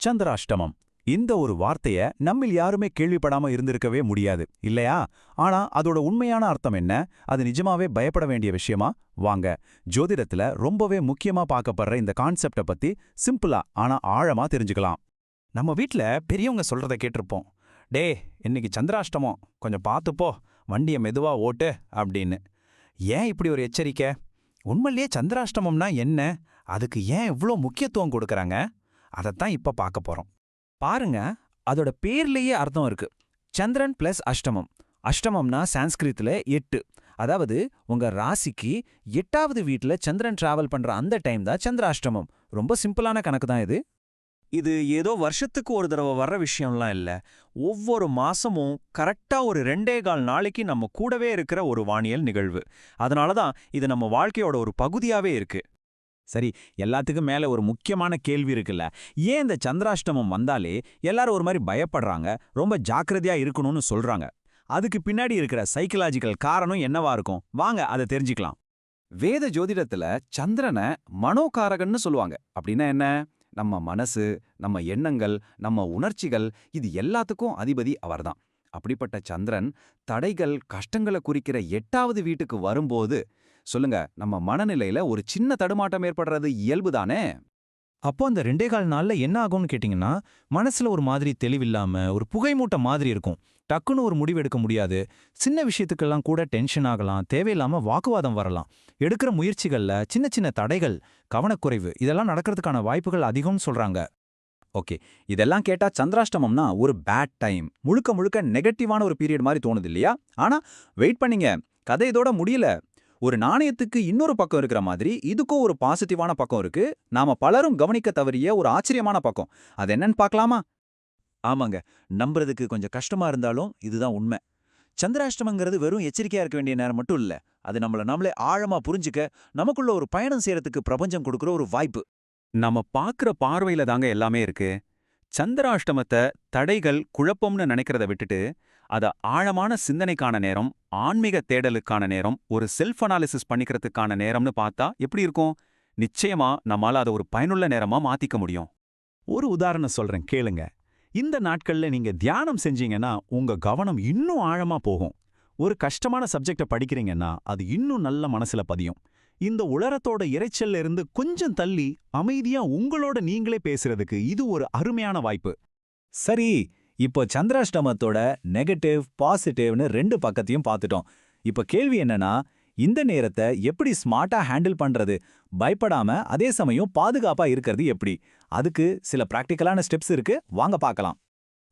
சந்திராஷ்டமம். இந்த ஒரு வார்த்தைய நம்மில் யாருமே கேள்விப்படாம இருந்திருக்கவே முடியாது இல்லையா? ஆனா அதோட உண்மையான அர்த்தம் என்ன? அது நிஜமாவே பயப்பட வேண்டிய விஷயமா? வாங்க, ஜோதிடத்துல ரொம்பவே முக்கியமா பார்க்கப்படுற இந்த கான்செப்ட பத்தி சிம்பிளா ஆனா ஆழமா தெரிஞ்சுக்கலாம். நம்ம வீட்ல பெரியவங்க சொல்றத கேட்டிருப்போம். டே, இன்னைக்கு சந்திராஷ்டமம், கொஞ்சம் பார்த்துப்போ, வண்டியை மெதுவா ஓட்டு அப்படின்னு. ஏன் இப்படி ஒரு எச்சரிக்கை? உண்மையிலேயே சந்திராஷ்டமம்னா என்ன? அதுக்கு ஏன் இவ்ளோ முக்கியத்துவம் கொடுக்கறாங்க? அதைத்தான் இப்ப பார்க்க போறோம். பாருங்க, அதோட பேர்லயே அர்த்தம் இருக்கு. சந்திரன் பிளஸ் அஷ்டமம். அஷ்டமம்னா சான்ஸ்கிரிட்ல 8. அதாவது உங்க ராசிக்கு 8வது வீட்ல சந்திரன் டிராவல் பண்ற அந்த டைம் தான் சந்திராஷ்டமம். ரொம்ப சிம்பிளான கணக்கு தான் இது. இது ஏதோ வருஷத்துக்கு ஒரு தடவை வர்ற விஷயம்லாம் இல்ல. ஒவ்வொரு மாசமும் கரெக்டா ஒரு 2.25 நாளைக்கு நம்ம கூடவே இருக்கிற ஒரு வானியல் நிகழ்வு. அதனால தான் இது நம்ம வாழ்க்கையோட ஒரு பகுதியாவே இருக்கு. சரி, எல்லாத்துக்கும் மேல ஒரு முக்கியமான கேள்வி இருக்குல்ல. ஏன் இந்த சந்திராஷ்டமம் வந்தாலே எல்லாரும் ஒரு மாதிரி பயப்படுறாங்க, ரொம்ப ஜாக்கிரதையா இருக்கணும்னு சொல்றாங்க? அதுக்கு பின்னாடி இருக்கிற சைக்கலாஜிக்கல் காரணம் என்னவா இருக்கும்? வாங்க அதை தெரிஞ்சுக்கலாம். வேத ஜோதிடத்துல சந்திரனை மனோகாரகன்னு சொல்லுவாங்க. அப்படின்னா என்ன? நம்ம மனசு, நம்ம எண்ணங்கள், நம்ம உணர்ச்சிகள், இது எல்லாத்துக்கும் அதிபதி அவர்தான். அப்படிப்பட்ட சந்திரன் தடைகள், கஷ்டங்களை குறிக்கிற 8வது வீட்டுக்கு வரும்போது, சொல்லுங்க, நம்ம மனநிலையில ஒரு சின்ன தடுமாட்டம் ஏற்படுறது இயல்புதானே? அப்போ அந்த 2.25 நாள்ல என்ன ஆகும்னு கேட்டிங்கன்னா, மனசுல ஒரு மாதிரி தெளிவில்லாம, ஒரு புகைமூட்டம் மாதிரி இருக்கும். டக்குன்னு ஒரு முடிவு எடுக்க முடியாது. சின்ன விஷயத்துக்கெல்லாம் கூட டென்ஷன் ஆகலாம், தேவையில்லாம வாக்குவாதம் வரலாம். எடுக்கிற முயற்சிகள்ல சின்ன சின்ன தடைகள், கவனக்குறைவு இதெல்லாம் நடக்கிறதுக்கான வாய்ப்புகள் அதிகம்னு சொல்றாங்க. ஓகே, இதெல்லாம் கேட்டா சந்திராஷ்டமம்னா ஒரு பேட் டைம், முழுக்க முழுக்க நெகட்டிவான ஒரு பீரியட் மாதிரி தோணுது இல்லையா? ஆனா வெயிட் பண்ணீங்க, கதை இதோட முடியல. ஒரு நாணயத்துக்கு இன்னொரு பக்கம் இருக்கிற மாதிரி இதுக்கும் ஒரு பாசிட்டிவான பக்கம் இருக்கு. நாம பலரும் கவனிக்க தவறிய ஒரு ஆச்சரியமான பக்கம். அது என்னன்னு பார்க்கலாமா? ஆமாங்க, நம்புறதுக்கு கொஞ்சம் கஷ்டமா இருந்தாலும் இதுதான் உண்மை. சந்திராஷ்டமங்கிறது வெறும் எச்சரிக்கையா இருக்க வேண்டிய நேரம் மட்டும் இல்ல. அது நம்மள நாமளே ஆழமா புரிஞ்சுக்க, நமக்குள்ள ஒரு பயணம் செய்யறதுக்கு பிரபஞ்சம் கொடுக்குற ஒரு வாய்ப்பு. நம்ம பார்க்குற பார்வையில தாங்க எல்லாமே இருக்கு. சந்திராஷ்டமத்தை தடைகள், குழப்பம்னு நினைக்கிறத விட்டுட்டு, அத ஆழமான சிந்தனைக்கான நேரம், ஆன்மீக தேடலுக்கான நேரம், ஒரு செல்ஃப் அனாலிசிஸ் பண்ணிக்கிறதுக்கான நேரம்னு பார்த்தா எப்படி இருக்கும்? நிச்சயமா நம்மால அத ஒரு பயனுள்ள நேரமா மாத்திக்க முடியும். ஒரு உதாரணம் சொல்றேன் கேளுங்க. இந்த நாட்கள்ல நீங்க தியானம் செஞ்சீங்கன்னா உங்க கவனம் இன்னும் ஆழமா போகும். ஒரு கஷ்டமான சப்ஜெக்ட படிக்கிறீங்கன்னா அது இன்னும் நல்ல மனசுல பதியும். இந்த உலரத்தோட இரைச்சல்ல இருந்து கொஞ்சம் தள்ளி அமைதியா உங்களோட நீங்களே பேசுறதுக்கு இது ஒரு அருமையான வாய்ப்பு. சரி, இப்போ சந்திராஷ்டமத்தோட நெகட்டிவ், பாசிட்டிவ்னு 2 பக்கத்தையும் பார்த்துட்டோம். இப்ப கேள்வி என்னன்னா, இந்த நேரத்தை எப்படி ஸ்மார்ட்டா ஹேண்டில் பண்றது? பயப்படாம அதே சமயம் பாதுகாப்பா இருக்கிறது எப்படி? அதுக்கு சில பிராக்டிக்கலான ஸ்டெப்ஸ் இருக்கு, வாங்க பார்க்கலாம்.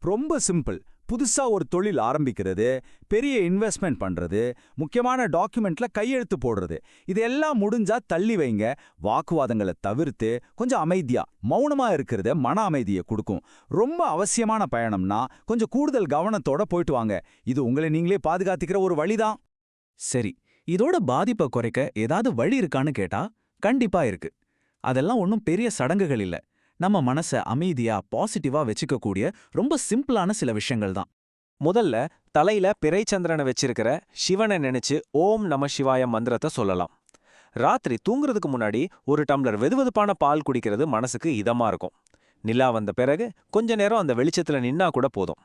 ரொம்ப சிம்பிள். புதுசா ஒரு தொழில் ஆரம்பிக்கிறது, பெரிய இன்வெஸ்ட்மெண்ட் பண்றது, முக்கியமான டாக்குமெண்ட்ல கையெழுத்து போடுறது, இதெல்லாம் முடிஞ்சா தள்ளி வைங்க. வாக்குவாதங்களை தவிர்த்து கொஞ்சம் அமைதியா, மௌனமா இருக்கிறது மன அமைதியை கொடுக்கும். ரொம்ப அவசியமான பயணம்னா கொஞ்சம் கூடுதல் கவனத்தோட போயிட்டு வாங்க. இது உங்களை நீங்களே பாதுகாத்துக்கிற ஒரு வழிதான். சரி, இதோட பாதிப்பை குறைக்க ஏதாவது வழி இருக்கான்னு கேட்டா கண்டிப்பா இருக்கு. அதெல்லாம் ஒன்றும் பெரிய சடங்குகள் இல்ல. நம்ம மனசை அமைதியா, பாசிட்டிவா வச்சுக்கக்கூடிய ரொம்ப சிம்பிளான சில விஷயங்கள் தான். முதல்ல தலையில பிறைச்சந்திரனை வச்சிருக்கிற சிவனை நினைச்சு ஓம் நம சிவாய மந்திரத்தை சொல்லலாம். ராத்திரி தூங்குறதுக்கு முன்னாடி ஒரு டம்ளர் வெதுவெதுப்பான பால் குடிக்கிறது மனசுக்கு இதமா இருக்கும். நிலா வந்த பிறகு கொஞ்ச நேரம் அந்த வெளிச்சத்துல நின்னா கூட போதும்.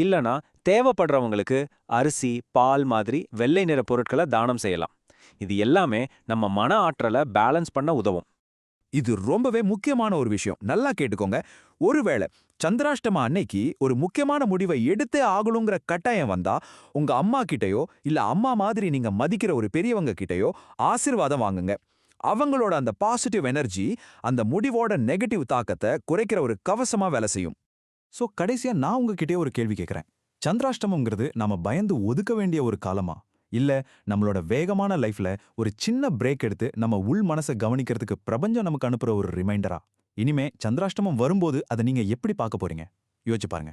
இல்லனா தேவைப்படுறவங்களுக்கு அரிசி, பால் மாதிரி வெள்ளை நிற பொருட்களை தானம் செய்யலாம். இது எல்லாமே நம்ம மன ஆற்றலை பேலன்ஸ் பண்ண உதவும். இது ரொம்பவே முக்கியமான ஒரு விஷயம். நல்லா கேட்டுக்கோங்க. ஒருவேளை சந்திராஷ்டம அன்னைக்கு ஒரு முக்கியமான முடிவை எடுத்தே ஆகணுங்கிற கட்டாயம் வந்தா, உங்க அம்மா கிட்டயோ இல்ல அம்மா மாதிரி நீங்க மதிக்கிற ஒரு பெரியவங்க கிட்டயோ ஆசீர்வாதம் வாங்குங்க. அவங்களோட அந்த பாசிட்டிவ் எனர்ஜி அந்த முடிவோட நெகட்டிவ் தாக்கத்தை குறைக்கிற ஒரு கவசமா வேலை செய்யும். சோ கடைசியா நான் உங்ககிட்டயே ஒரு கேள்வி கேட்கிறேன். சந்திராஷ்டமம்ங்கிறது நாம பயந்து ஒதுக்க வேண்டிய ஒரு காலமா? இல்ல நம்மளோட வேகமான லைஃப்ல ஒரு சின்ன பிரேக் எடுத்து நம்ம உள் மனசை கவனிக்கிறதுக்கு பிரபஞ்சம் நமக்கு அனுப்புற ஒரு ரிமைண்டரா? இனிமே சந்திராஷ்டமம் வரும்போது அதை நீங்க எப்படி பார்க்க போறீங்க? யோசிச்சு பாருங்க.